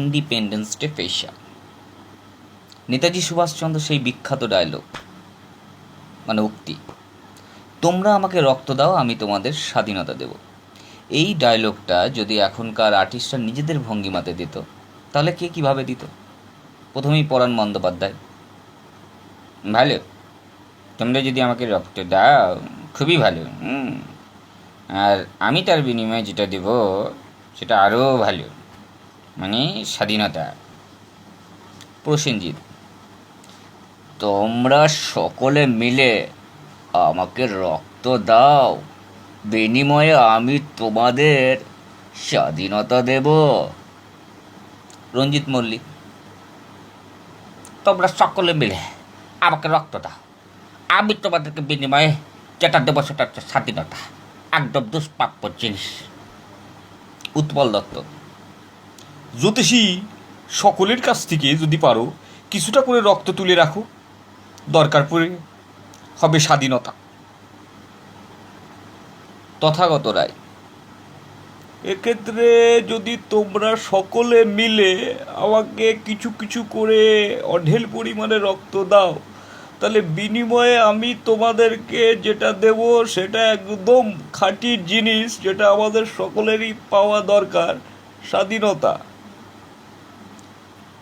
Independence day special. Netaji Subhashchandra সেই বিখ্যাত dialogue মানে উক্তি, তোমরা আমাকে রক্ত দাও আমি তোমাদের স্বাধীনতা দেব। এই ডায়লগটা যদি এখনকার আর্টিস্টরা নিজেদের ভঙ্গিমাতে দিত তাহলে কে কীভাবে দিত? প্রথমেই পরাণ বন্দ্যোপাধ্যায়, ভালো, তোমরা যদি আমাকে রক্ত দাও খুবই ভালো, আর আমি তার বিনিময়ে যেটা দেব সেটা আরও ভালো, মানে স্বাধীনতা। প্রসেনজিৎ, তোমরা সকলে মিলে আমাকে রক্ত দাও, বিনিময়ে আমি তোমাদের স্বাধীনতা দেব। রঞ্জিত মল্লিক, তোমরা সকলে মিলে আমাকে রক্ত দাও, আমি তোমাদেরকে বিনিময়ে যেটা দেবো সেটা হচ্ছে স্বাধীনতা, একদম দুষ্প্রাপ্য জিনিস। উৎপল দত্ত, জ্যোতিষী, সকলের কাছ থেকে যদি পারো কিছুটা করে রক্ত তুলে রাখো, দরকার পড়ে হবে স্বাধীনতা। তথাগত রায়, এক্ষেত্রে যদি তোমরা সকলে মিলে আমাকে কিছু কিছু করে অঢেল পরিমাণে রক্ত দাও, তাহলে বিনিময়ে আমি তোমাদেরকে যেটা দেব সেটা একদম খাঁটি জিনিস, যেটা আমাদের সকলেরই পাওয়া দরকার, স্বাধীনতা।